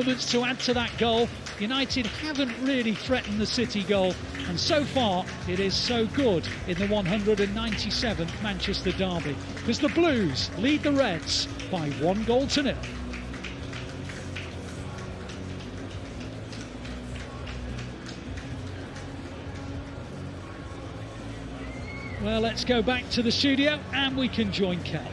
moments to add to that goal. United haven't really threatened the City goal, and so far it is so good in the 197th Manchester derby, because the Blues lead the Reds by 1-0. Well, let's go back to the studio and we can join Kel.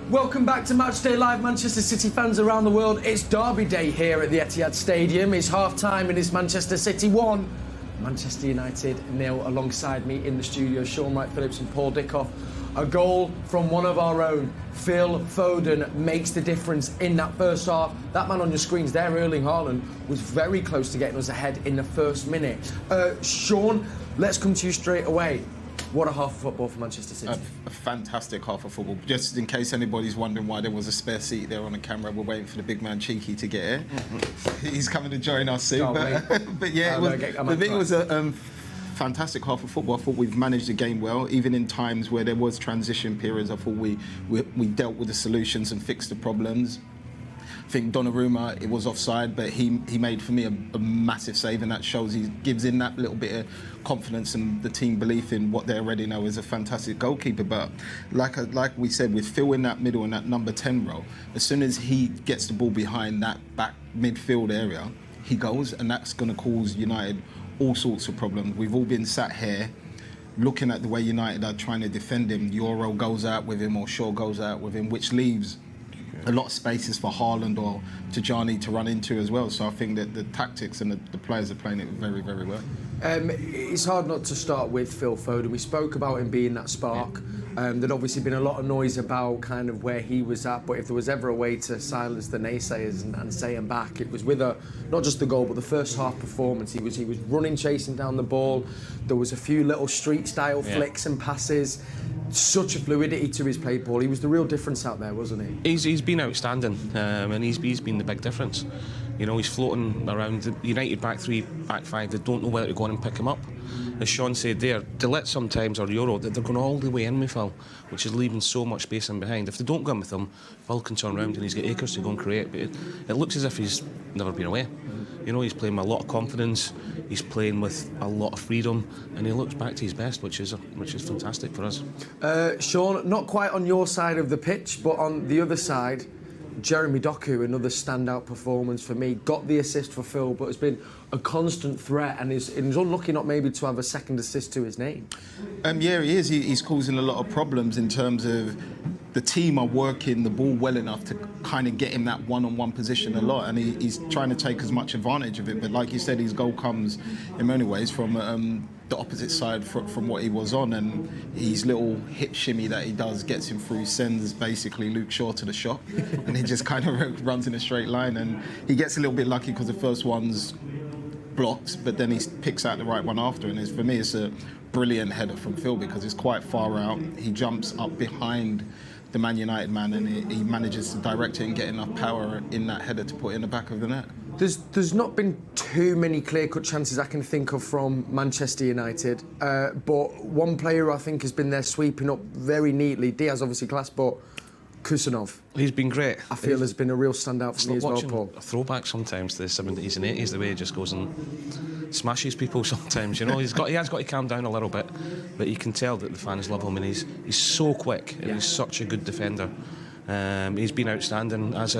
Welcome back to Matchday Live, Manchester City fans around the world. It's Derby Day here at the Etihad Stadium. It's half-time and it's Manchester City 1, Manchester United 0. Alongside me in the studio, Shaun Wright-Phillips and Paul Dickov. A goal from one of our own, Phil Foden, makes the difference in that first half. That man on your screens there, Erling Haaland, was very close to getting us ahead in the first minute. Shaun, let's come to you straight away. What a half of football for Manchester City. A fantastic half of football. Just in case anybody's wondering why there was a spare seat there on the camera, we're waiting for the big man Txiki to get here. He's coming to join us soon. But yeah, it was a fantastic half of football. I thought we've managed the game well, even in times where there was transition periods. I thought we dealt with the solutions and fixed the problems. I think Donnarumma, it was offside, but he made, for me, a massive save, and that shows he gives in that little bit of confidence and the team belief in what they already know is a fantastic goalkeeper. But like we said, with Phil in that middle and that number 10 role, as soon as he gets the ball behind that back midfield area, he goes, and that's going to cause United all sorts of problems. We've all been sat here looking at the way United are trying to defend him. Euro goes out with him or Shaw goes out with him, which leaves a lot of spaces for Haaland or Tijani to run into as well. So I think that the tactics and the players are playing it very, very well. It's hard not to start with Phil Foden. We spoke about him being that spark. There'd obviously been a lot of noise about kind of where he was at, but if there was ever a way to silence the naysayers and say him back, it was with not just the goal, but the first half performance. He was running, chasing down the ball. There was a few little street-style flicks and passes. Such a fluidity to his play, Paul. He was the real difference out there, wasn't he? He's been outstanding, and he's been the big difference. You know, he's floating around the United back three, back five. They don't know whether to go on and pick him up. As Shaun said there, Delict sometimes, or Euro, they're going all the way in with Phil, which is leaving so much space in behind. If they don't go in with him, Phil can turn around and he's got acres to go and create. But it looks as if he's never been away. You know, he's playing with a lot of confidence, he's playing with a lot of freedom, and he looks back to his best, which is fantastic for us. Shaun, not quite on your side of the pitch, but on the other side, Jeremy Doku, another standout performance for me, got the assist for Phil, but has been a constant threat and is unlucky not maybe to have a second assist to his name. Yeah, he is. He's causing a lot of problems in terms of the team are working the ball well enough to kind of get him that one-on-one position a lot, and he's trying to take as much advantage of it. But like you said, his goal comes in many ways from the opposite side from what he was on, and his little hip shimmy that he does gets him through, sends basically Luke Shaw to the shop, and he just kind of runs in a straight line, and he gets a little bit lucky because the first one's blocked, but then he picks out the right one after, and for me it's a brilliant header from Phil because it's quite far out. He jumps up behind the Man United man, and he manages to direct it and get enough power in that header to put in the back of the net. There's not been too many clear-cut chances I can think of from Manchester United, but one player I think has been there sweeping up very neatly. Diaz obviously class, but Kusanov. He's been great. I feel has been a real standout for me as well, Paul. A throwback sometimes to the 70s and 80s, the way he just goes and smashes people sometimes, you know. He has got to calm down a little bit, but you can tell that the fans love him, and he's so quick and he's such a good defender. He's been outstanding, as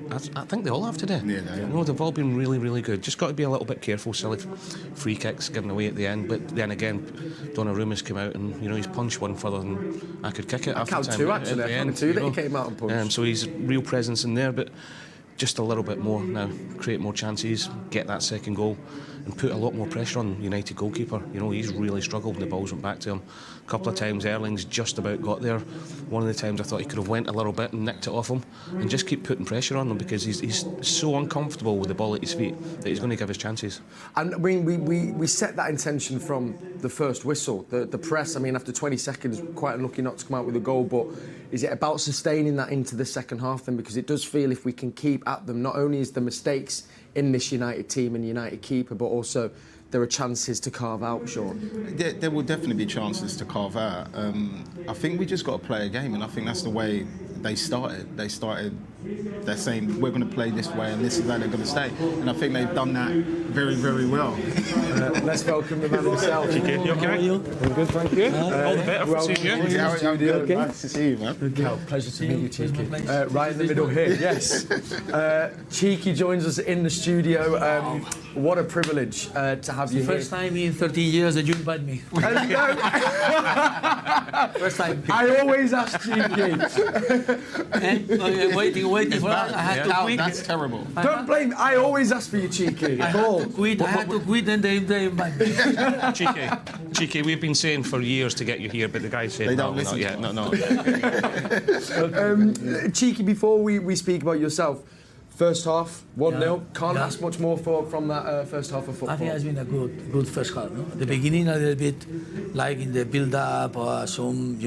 I think they all have today. Yeah. You know, they've all been really, really good. Just got to be a little bit careful, silly free kicks given away at the end. But then again, Donnarumma's come out and, you know, he's punched one further than I could kick it. I count two, actually. I counted two that he came out and punched. So he's real presence in there, but just a little bit more now. Create more chances, get that second goal, and put a lot more pressure on United goalkeeper. You know, he's really struggled when the balls went back to him. A couple of times Erling's just about got there. One of the times I thought he could have went a little bit and nicked it off him, and just keep putting pressure on him because he's so uncomfortable with the ball at his feet that he's going to give his chances. And I mean, we set that intention from the first whistle. The press, I mean, after 20 seconds, quite unlucky not to come out with a goal, but is it about sustaining that into the second half then? Because it does feel if we can keep at them, not only is the mistakes in this United team and United keeper, but also there are chances to carve out, Shaun. There will definitely be chances to carve out. I think we just got to play a game, and I think that's the way they started. They started they're saying we're going to play this way and this is how they're going to stay. And I think they've done that very, very well. Let's welcome the man himself. Txiki, you okay? I'm good, thank you. All the better for seeing you. Nice to see you, man. Pleasure to meet you, Txiki. Right in the middle here, yes. Txiki joins us in the studio. What a privilege to have you here. First time in 13 years that you invite me. First time. I always ask Txiki. waiting for us. I had to quit. That's terrible. Don't blame me. I always ask for you, Txiki. I had to quit and they invite me. Txiki, we've been saying for years to get you here, but the guy said They no, don't listen. not yet. No. Txiki, before we speak about yourself, first half, 1-0. Can't ask much more from that first half of football. I think it's been a good first half. No? At the beginning, a little bit like in the build-up, some,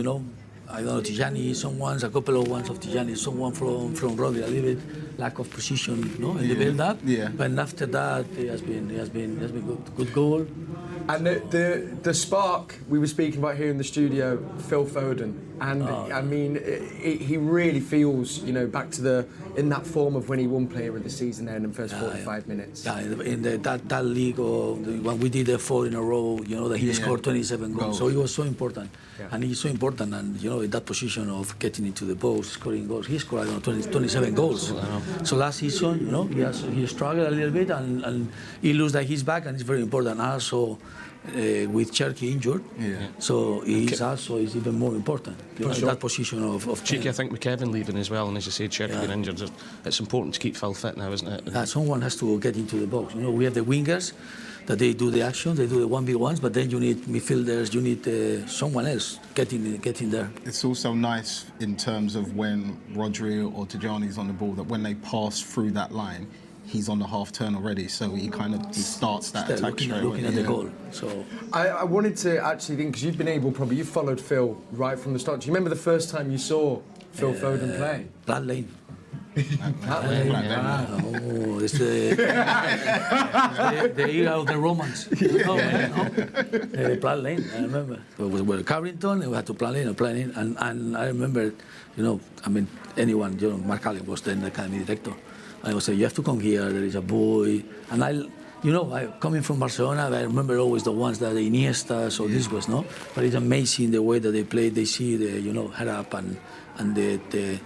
I don't know, Tijani, a couple of ones of Tijani, someone from Rodri, a little bit lack of precision, in the build-up. Yeah. But after that, it has been good goal. And the spark we were speaking about here in the studio, Phil Foden, and I mean, he really feels, back to in that form of when he won Player of the Season there in the first 45 minutes. Yeah, in that league, when we did the 4 in a row, that he scored 27 goals. So it was so important, and he's so important, and in that position of getting into the box, scoring goals, he scored 27 goals. So last season, he struggled a little bit, and he looks like he's back, and it's very important. Also, with Cherky injured, so he's even more important. That position of Txiki, I think with Kevin leaving as well, and as you say, Cherky being injured, it's important to keep Phil fit now, isn't it? Someone has to get into the box. We have the wingers that they do the action, they do the 1v1s, but then you need midfielders, you need someone else getting there. It's also nice in terms of when Rodri or Tijani's on the ball, that when they pass through that line, he's on the half turn already, so he starts that attack straight away. Looking at the goal. So I wanted to actually think, because you've followed Phil right from the start. Do you remember the first time you saw Phil Foden play? Platt Lane. Oh, it's the era of the Romans. Platt Lane, I remember. We were Carrington, and we had to Platt Lane, and I remember, anyone, Mark Allen was then the academy director. I would say, you have to come here, there is a boy. And I coming from Barcelona, I remember always the ones that the Iniestas or this was, no? But it's amazing the way that they play, they see the, head up and the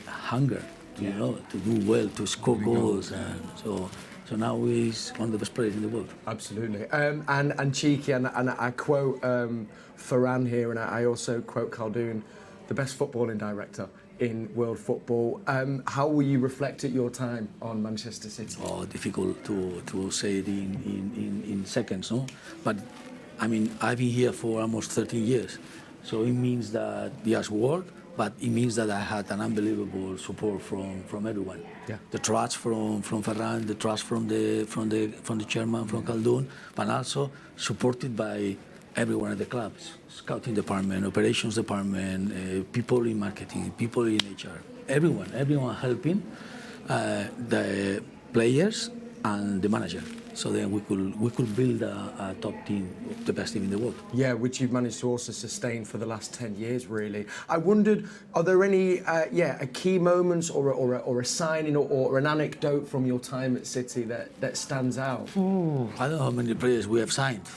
hunger, to do well, to score goals. And so now he's one of the best players in the world. Absolutely. And Txiki, and I quote Ferran here, and I also quote Khaldoon, the best footballing director in world football. How will you reflect at your time on Manchester City? Difficult to say it in seconds, no? But I've been here for almost 13 years, so it means that there's work, but it means that I had an unbelievable support from everyone. Yeah. The trust from Ferran, the trust from the chairman, from Khaldoon, but also supported by everyone at the clubs, scouting department, operations department, people in marketing, people in HR, everyone helping the players and the manager. So then we could build a top team, the best team in the world. Yeah, which you've managed to also sustain for the last 10 years, really. I wondered, are there any, a key moments or a signing or an anecdote from your time at City that stands out? Ooh, I don't know how many players we have signed.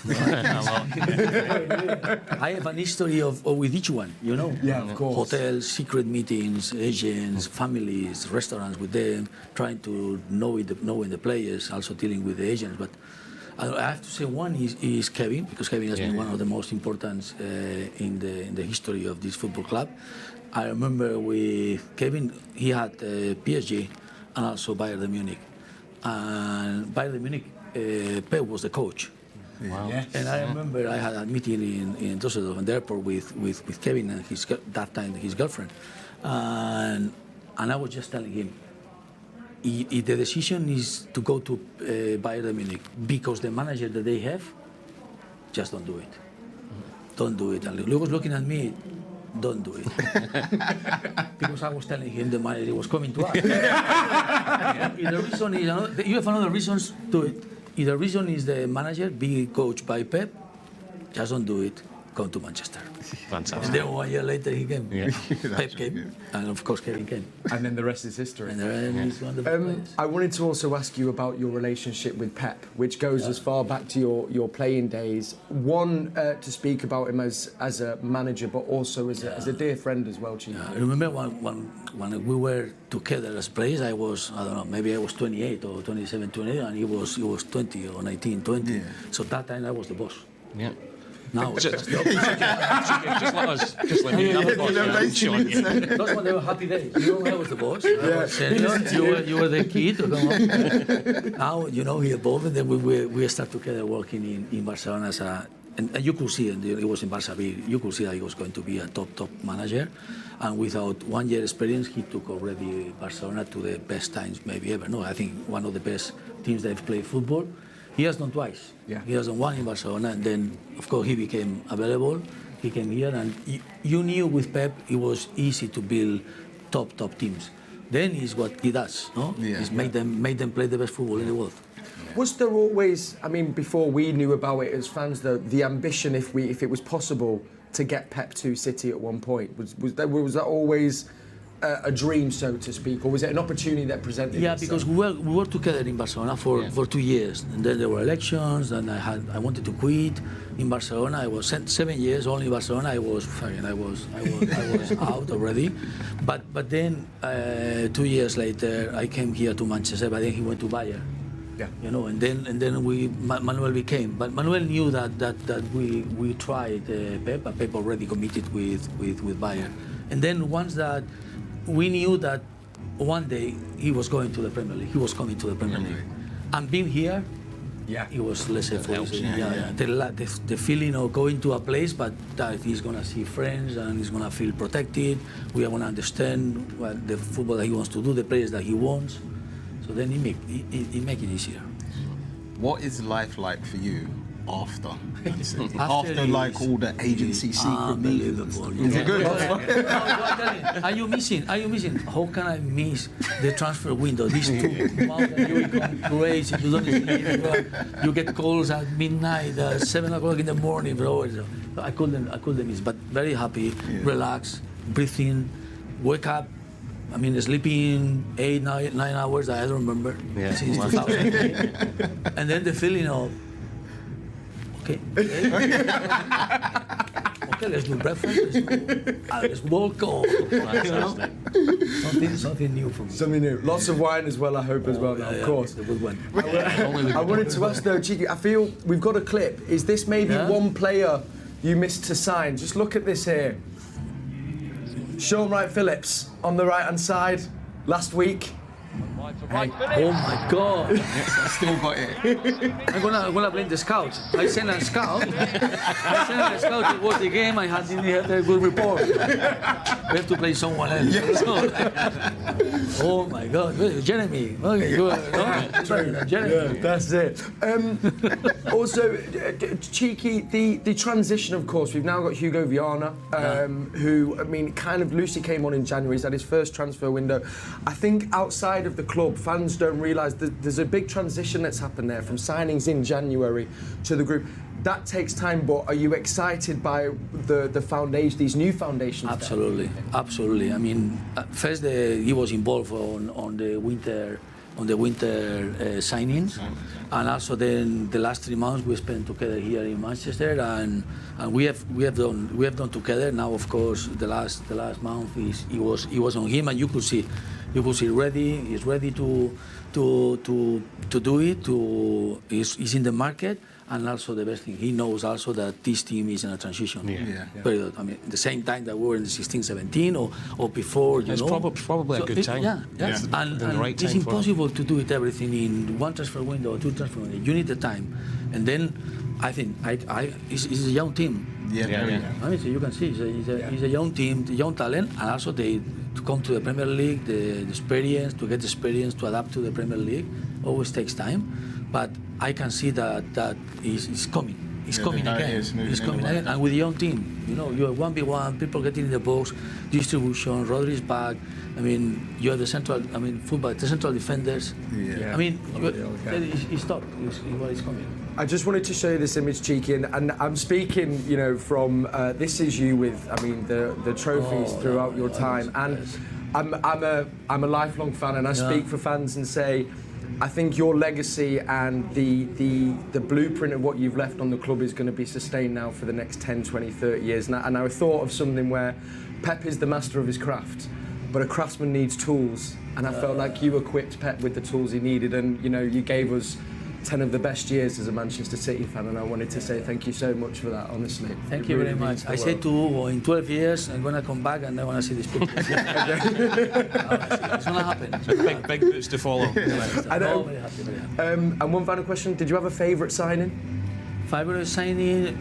I have an history with each one, Yeah, of course. Hotels, secret meetings, agents, families, restaurants with them, trying to knowing the players, also dealing with the agents. But I have to say one is Kevin, because Kevin has been one of the most important in the history of this football club. I remember with Kevin, he had PSG and also Bayern Munich. And Bayern Munich, Pep was the coach. Wow. Yes. And I remember I had a meeting in Düsseldorf, in the airport, with Kevin and that time his girlfriend. And I was just telling him, if the decision is to go to Bayern Munich because the manager that they have, just don't do it. Don't do it. And he was looking at me, don't do it. Because I was telling him the manager was coming to us. If the reason is, you have another reasons to it. If the reason is the manager being coached by Pep, just don't do it. Come to Manchester. Fantastic. And then 1 year later he came. Yeah. Pep came, and of course Kevin came. And then the rest is history. And the rest is one of the players. I wanted to also ask you about your relationship with Pep, which goes as far back to your playing days. One, to speak about him as a manager, but also as a dear friend as well, Txiki. I remember when we were together as players, I was, I don't know, maybe I was 28 or 27, 28, and he was 20 or 19, 20. Yeah. So that time I was the boss. Yeah. Now, Just let us. Just let me. those were the happy days. You know, I was the boss. I was senior. You were the kid. Now, you know, he evolved, and then we start together working in Barcelona as a. And you could see, and it was in Barça B, you could see that he was going to be a top manager. And without 1 year experience, he took already Barcelona to the best times maybe ever. No, I think one of the best teams that have played football. He has done twice. Yeah. He has done one in Barcelona, and then, of course, he became available. He came here, and you knew with Pep it was easy to build top teams. Then is what he does, no? Yeah. He's made them play the best football in the world. Was there always, I mean, before we knew about it as fans, the ambition, if it was possible, to get Pep to City at one point? Was that always a dream, so to speak, or was it an opportunity that presented itself? Because we were together in Barcelona for 2 years, and then there were elections, and I wanted to quit in Barcelona. I was 7 years only in Barcelona. I was out already, but then 2 years later I came here to Manchester. But then he went to Bayern. Yeah. You know, and then Manuel became. But Manuel knew that we tried Pep, and Pep already committed with Bayern. And then once that we knew that one day he was going to the Premier League. He was coming to the Premier League, and being here, it was less effort. The feeling of going to a place, but that he's gonna see friends and he's gonna feel protected. We are gonna understand what the football that he wants to do, the players that he wants. So then he make it easier. What is life like for you after After like all the agency secret meetings? Is it good? Are you missing? How can I miss the transfer window? These 2 months that you become crazy. You don't sleep. You get calls at midnight, 7 o'clock in the morning, bro. So I couldn't miss. But very happy, relax, breathe in, wake up. I mean, sleeping 8, 9 hours. I don't remember since 2000. And then the feeling of. Okay, let's do breakfast. Let's walk off. Something new for me. Something new. Lots of wine as well, I hope, as well, of course. It's a good one. I wanted to ask, though, Txiki, I feel we've got a clip. Is this maybe one player you missed to sign? Just look at this here. Shaun Wright-Phillips on the right-hand side last week. Hey. Oh my God! I still got it. I'm gonna blame the scouts. I sent a scout. To watch the game. I had a good report. We have to play someone else. Yes. Oh my God, Jeremy. Okay, good. Jeremy. Yeah, that's it. Also, Txiki, the transition, of course. We've now got Hugo Viana, who, I mean, kind of loosely came on in January. He's had his first transfer window. I think outside of the club, fans don't realise that there's a big transition that's happened there from signings in January to the group. That takes time, but are you excited by the foundation, these new foundations? Absolutely. I mean, first he was involved on the winter signings, and also then the last 3 months we spent together here in Manchester, and we have done together. Now, of course, the last month he was on him, and you could see ready. He's ready to do it. He's in the market. And also the best thing, he knows also that this team is in a transition period. I mean, the same time that we were in the 16-17 or before, it's probably a good time. And the right time it's impossible to do it everything in one transfer window or 2 transfer windows. You need the time. And then I think it's a young team. I mean, so you can see it's a young team, young talent, and also to come to the Premier League, the experience, to get the experience, to adapt to the Premier League, always takes time. But I can see that is coming. it's coming again. It's coming again, and with the young team, you know, you have 1v1, people getting in the box, distribution. Rodri's back. I mean, you have the central. I mean, fullback, the central defenders. Yeah. I mean, it's top. It's what is coming. I just wanted to show you this image, Txiki, and I'm speaking, you know, from this is you with, I mean, the trophies throughout your time, and I'm a lifelong fan, and I speak for fans and say, I think your legacy and the blueprint of what you've left on the club is going to be sustained now for the next 10, 20, 30 years. And I thought of something where Pep is the master of his craft, but a craftsman needs tools, and I felt like you equipped Pep with the tools he needed, and you know, you gave us 10 of the best years as a Manchester City fan, and I wanted to say thank you so much for that, honestly. Thank you very much. I said to Hugo, in 12 years, I'm going to come back and I want to see this picture. It's going to happen. Big boots to follow. And one final question, did you have a favourite signing? Favourite signing?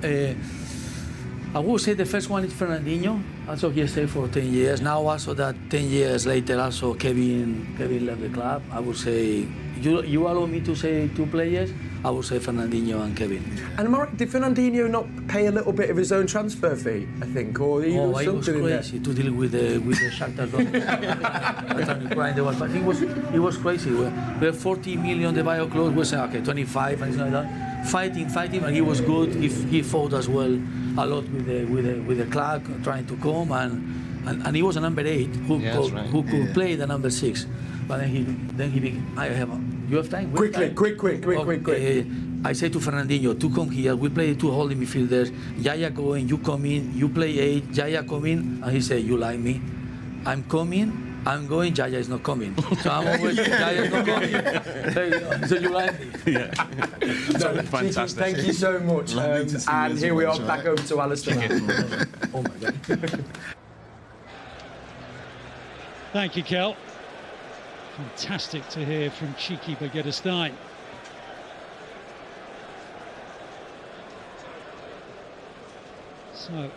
I would say the first one is Fernandinho. Also, he stayed for 10 years. Now, also that 10 years later, also Kevin left the club. I would say, you allow me to say two players, I would say Fernandinho and Kevin. And am I right, did Fernandinho not pay a little bit of his own transfer fee, I think? Or he was crazy to deal with the Shakhtar. But he was crazy. We had 40 million, the bio clause, we said, okay, 25, and like that. Fighting, and he was good. He fought as well a lot with the club, trying to come, and he was a number 8 who could play the number 6. But then he became, you have time? Quick. I say to Fernandinho, to come here, we play 2 holding midfielders, Yaya going, you come in, you play 8, Yaya come in, and he said, you like me, I'm coming, I'm going, Yaya is not coming. So I'm always, Yaya is not coming. So you like me. Yeah. Fantastic. Thank you so much. And here we are, back over to Alistair. Oh my God. Thank you, Kel. Fantastic to hear from Txiki Begiristain. So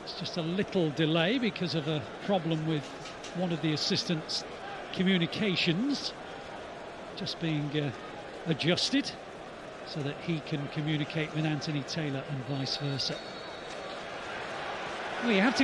it's just a little delay because of a problem with one of the assistants' communications just being adjusted so that he can communicate with Anthony Taylor and vice versa. Well, you have to